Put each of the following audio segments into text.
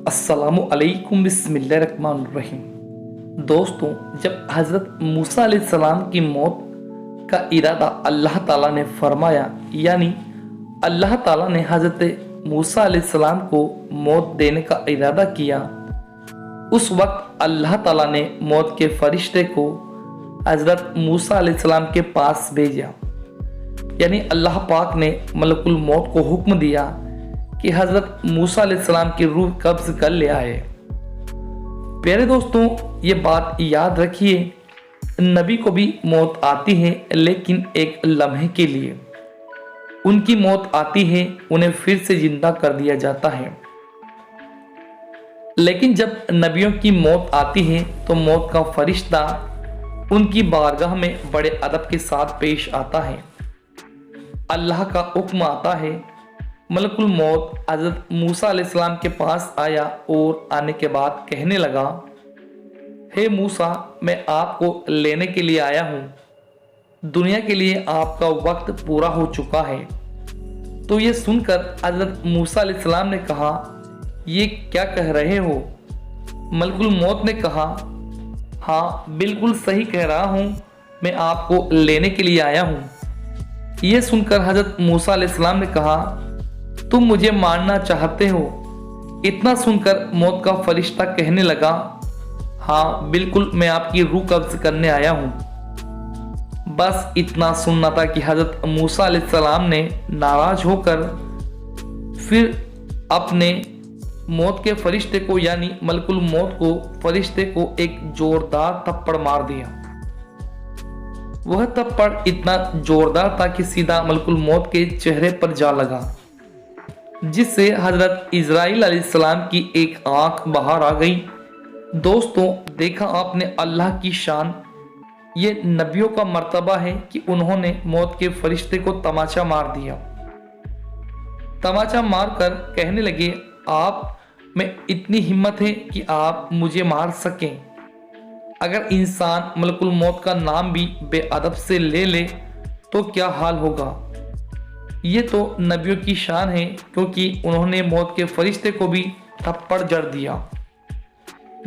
अस्सलामु अलैकुम बिस्मिल्लाहिर्रहमानिर्रहीम। दोस्तों, जब हज़रत मूसा अलैहिस्सलाम की मौत का इरादा अल्लाह ताला ने फरमाया, यानी अल्लाह ताला ने हज़रत मूसा अलैहिस्सलाम को मौत देने का इरादा किया, उस वक्त अल्लाह ताला ने मौत के फरिश्ते को हज़रत मूसा अलैहिस्सलाम के पास भेजा। यानी अल्लाह पाक ने मलकुल मौत को हुक्म दिया कि हज़रत मूसा अलैहिस्सलाम की रूह कब्ज़ कर ले आए। प्यारे दोस्तों, ये बात याद रखिए, नबी को भी मौत आती है, लेकिन एक लम्हे के लिए। उनकी मौत आती है, उन्हें फिर से जिंदा कर दिया जाता है। लेकिन जब नबियों की मौत आती है तो मौत का फरिश्ता उनकी बारगाह में बड़े अदब के साथ पेश आता है। अल्लाह का हुक्म आता है। मलकुल मौत हज़रत मूसा अलैहिस्सलाम के पास आया और आने के बाद कहने लगा, हे मूसा, मैं आपको लेने के लिए आया हूँ। दुनिया के लिए आपका वक्त पूरा हो चुका है। तो ये सुनकर हज़रत मूसा अलैहिस्सलाम ने कहा, ये क्या कह रहे हो? मलकुल मौत ने कहा, हाँ, बिल्कुल सही कह रहा हूँ, मैं आपको लेने के लिए आया हूँ। ये सुनकर हज़रत मूसा अलैहिस्सलाम ने कहा, तुम मुझे मारना चाहते हो? इतना सुनकर मौत का फरिश्ता कहने लगा, हाँ, बिल्कुल, मैं आपकी रूह कब्ज़ करने आया हूँ। बस इतना सुनना था कि हज़रत मूसा अलैहिस्सलाम ने नाराज होकर फिर अपने मौत के फरिश्ते को, यानी मलकुल मौत को, फरिश्ते को एक जोरदार थप्पड़ मार दिया। वह थप्पड़ इतना जोरदार था कि सीधा मलकुल मौत के चेहरे पर जा लगा, जिससे हज़रत इज़राइल अलैहिस्सलाम की एक आंख बाहर आ गई। दोस्तों, देखा आपने अल्लाह की शान। ये नबियों का मर्तबा है कि उन्होंने मौत के फरिश्ते को तमाचा मार दिया। तमाचा मारकर कहने लगे, आप में इतनी हिम्मत है कि आप मुझे मार सकें? अगर इंसान मलकुल मौत का नाम भी बेअदब से ले ले तो क्या हाल होगा? ये तो नबियों की शान है, क्योंकि उन्होंने मौत के फरिश्ते को भी थप्पड़ जड़ दिया।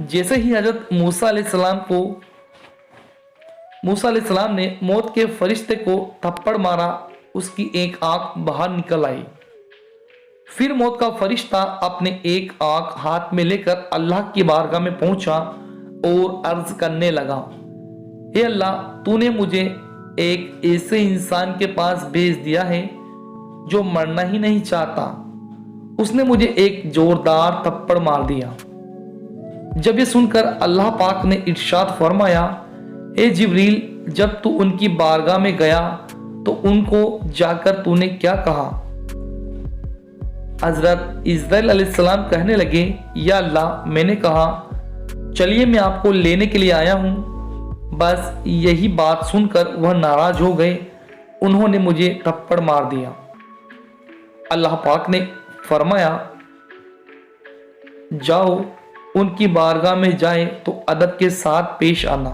जैसे ही हज़रत मूसा अलैहिस्सलाम ने मौत के फरिश्ते को थप्पड़ मारा, उसकी एक आंख बाहर निकल आई। फिर मौत का फरिश्ता अपने एक आंख हाथ में लेकर अल्लाह की बारगाह में पहुंचा और अर्ज करने लगा, हे अल्लाह, तूने मुझे एक ऐसे इंसान के पास भेज दिया है जो मरना ही नहीं चाहता। उसने मुझे एक जोरदार थप्पड़ मार दिया। जब ये सुनकर अल्लाह पाक ने इरशाद फरमाया, हे जिब्रील, जब तू उनकी बारगाह में गया तो उनको जाकर तूने क्या कहा? हज़रत इज़राइल अलैहिस्सलाम कहने लगे, या अल्लाह, मैंने कहा, चलिए मैं आपको लेने के लिए आया हूँ। बस यही बात सुनकर वह नाराज हो गए। उन्होंने मुझे थप्पड़ मार दिया। अल्लाह पाक ने फरमाया, जाओ, उनकी बारगाह में जाए तो अदब के साथ पेश आना।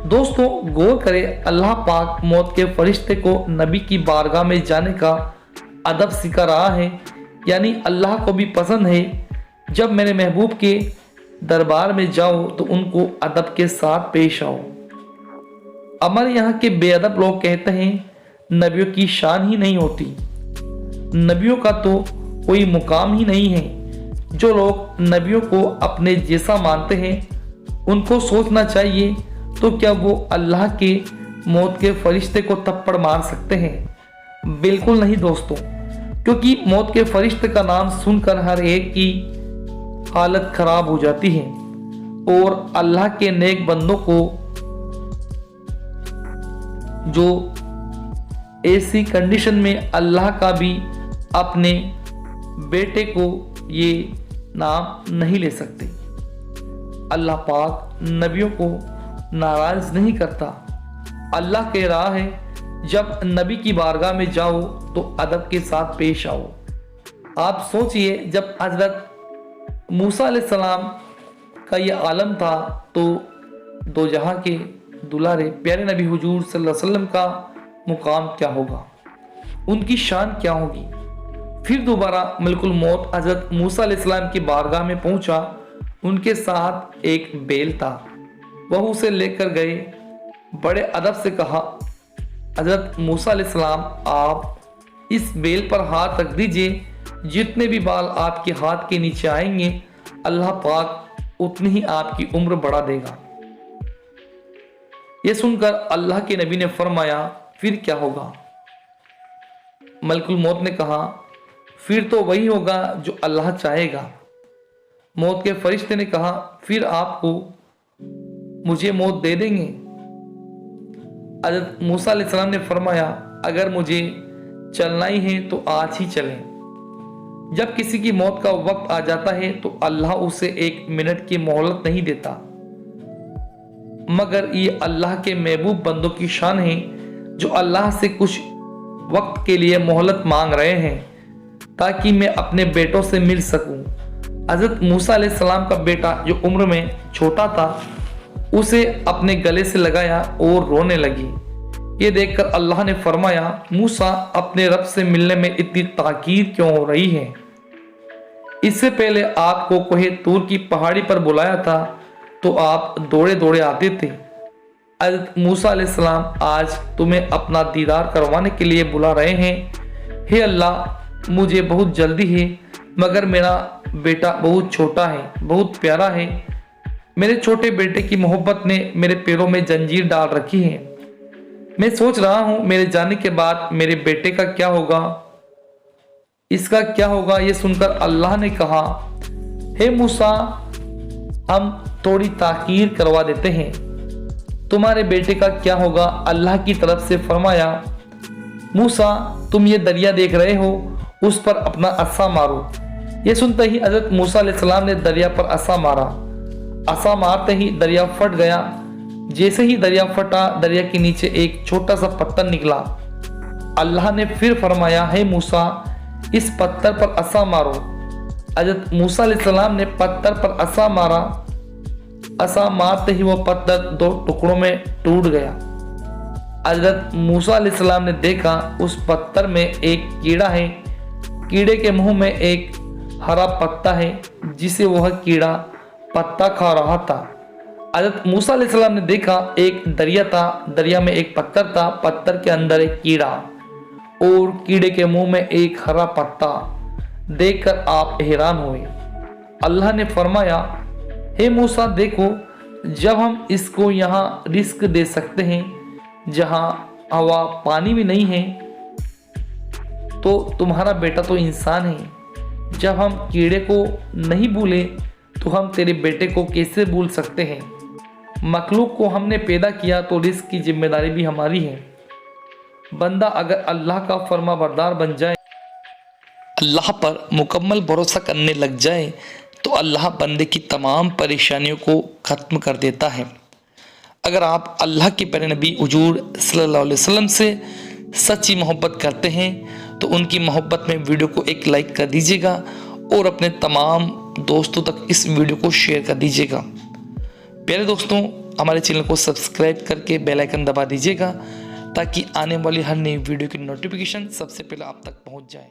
दोस्तों, गौर करें, अल्लाह पाक मौत के फरिश्ते को नबी की बारगाह में जाने का अदब सिखा रहा है। यानी अल्लाह को भी पसंद है जब मेरे महबूब के दरबार में जाओ तो उनको अदब के साथ पेश आओ। हमारे यहाँ के बेअदब लोग कहते हैं नबियों की शान ही नहीं होती। नबियों का तो कोई मुकाम ही नहीं है। जो लोग नबियों को अपने जैसा मानते हैं, उनको सोचना चाहिए, तो क्या वो अल्लाह के मौत के फरिश्ते को थप्पड़ मार सकते हैं? बिल्कुल नहीं दोस्तों, क्योंकि मौत के फरिश्ते का नाम सुनकर हर एक की हालत खराब हो जाती है और अल्लाह के नेक बंदों को जो ऐसी कंडीशन में अल्लाह का भी अपने बेटे को ये नाम नहीं ले सकते। अल्लाह पाक नबियों को नाराज नहीं करता। अल्लाह कह रहा है, जब नबी की बारगाह में जाओ तो अदब के साथ पेश आओ। आप सोचिए, जब हज़रत मूसा अलैहिस्सलाम का ये आलम था तो दो जहां के दुलारे प्यारे नबी हुजूर सल्लल्लाहु अलैहि वसल्लम का मुकाम क्या होगा, उनकी शान क्या होगी। फिर दोबारा मलकुल मौत हजरत मूसा अलैहिस्सलाम की बारगाह में पहुंचा। उनके साथ एक बेल था, वह उसे लेकर गए। बड़े अदब से कहा, हजरत मूसा अलैहिस्सलाम आप इस बेल पर हाथ रख दीजिए, जितने भी बाल आपके हाथ के नीचे आएंगे अल्लाह पाक उतनी ही आपकी उम्र बढ़ा देगा। यह सुनकर अल्लाह के नबी ने फरमाया, फिर क्या होगा? मलकुल मौत ने कहा, फिर तो वही होगा जो अल्लाह चाहेगा। मौत के फरिश्ते ने कहा, फिर आपको मुझे मौत दे देंगे? हज़रत मूसा अलैहिस्सलाम ने फरमाया, अगर मुझे चलना ही है तो आज ही चलें। जब किसी की मौत का वक्त आ जाता है तो अल्लाह उसे 1 मिनट की मोहलत नहीं देता, मगर ये अल्लाह के महबूब बंदों की शान है जो अल्लाह से कुछ वक्त के लिए मोहलत मांग रहे हैं ताकि मैं अपने बेटों से मिल सकूं। हज़रत मूसा अलैहिस्सलाम का बेटा जो उम्र में छोटा था उसे अपने गले से लगाया और रोने लगी। ये देखकर अल्लाह ने फरमाया, मूसा अपने रब से मिलने में इतनी ताकीद क्यों हो रही है? इससे पहले आपको कोहे तूर की पहाड़ी पर बुलाया था तो आप दौड़े दौड़े आते थे। हज़रत मूसा अलैहिस्सलाम आज तुम्हें अपना दीदार करवाने के लिए बुला रहे हैं। हे अल्लाह, मुझे बहुत जल्दी है, मगर मेरा बेटा बहुत छोटा है, बहुत प्यारा है। मेरे छोटे बेटे की मोहब्बत ने मेरे पैरों में जंजीर डाल रखी है। मैं सोच रहा हूं मेरे जाने के बाद मेरे बेटे का क्या होगा, इसका क्या होगा। यह सुनकर अल्लाह ने कहा, हे मूसा, हम थोड़ी ताकीर करवा देते हैं, तुम्हारे बेटे का क्या होगा। अल्लाह की तरफ से फरमाया, मूसा तुम ये दरिया देख रहे हो, उस पर अपना असा मारो। यह सुनते ही हज़रत मूसा अलैहिस्सलाम ने दरिया पर असा मारा। असा मारते ही दरिया फट गया। जैसे ही दरिया फटा, दरिया के नीचे एक छोटा सा पत्थर निकला। अल्लाह ने फिर फरमाया, हे मूसा, इस पत्थर पर असा मारो। हज़रत मूसा अलैहिस्सलाम ने पत्थर पर असा मारा। असा मारते ही वह पत्थर 2 टुकड़ों में टूट गया। हज़रत मूसा अलैहिस्सलाम ने देखा उस पत्थर में एक कीड़ा है। कीड़े के मुंह में एक हरा पत्ता है जिसे वह कीड़ा पत्ता खा रहा था। हज़रत मूसा अलैहिस्सलाम ने देखा एक दरिया था, दरिया में एक पत्थर था, पत्थर के अंदर एक कीड़ा और कीड़े के मुंह में एक हरा पत्ता। देखकर आप हैरान हुए। अल्लाह ने फरमाया, हे मूसा, देखो, जब हम इसको यहाँ रिस्क दे सकते हैं जहाँ हवा पानी भी नहीं है, तो तुम्हारा बेटा तो इंसान है। जब हम कीड़े को नहीं भूले तो हम तेरे बेटे को कैसे भूल सकते हैं। मखलूक को हमने पैदा किया तो रिस्क की जिम्मेदारी भी हमारी है। बंदा अगर अल्लाह का फर्मा बरदार बन जाए, अल्लाह पर मुकम्मल भरोसा करने लग जाए, तो अल्लाह बंदे की तमाम परेशानियों को ख़त्म कर देता है। अगर आप अल्लाह के प्यारे नबी हुजूर सल्लल्लाहु अलैहि वसल्लम से सच्ची मोहब्बत करते हैं तो उनकी मोहब्बत में वीडियो को एक लाइक कर दीजिएगा और अपने तमाम दोस्तों तक इस वीडियो को शेयर कर दीजिएगा। प्यारे दोस्तों, हमारे चैनल को सब्सक्राइब करके बेल आइकन दबा दीजिएगा ताकि आने वाली हर नई वीडियो की नोटिफिकेशन सबसे पहले आप तक पहुंच जाए।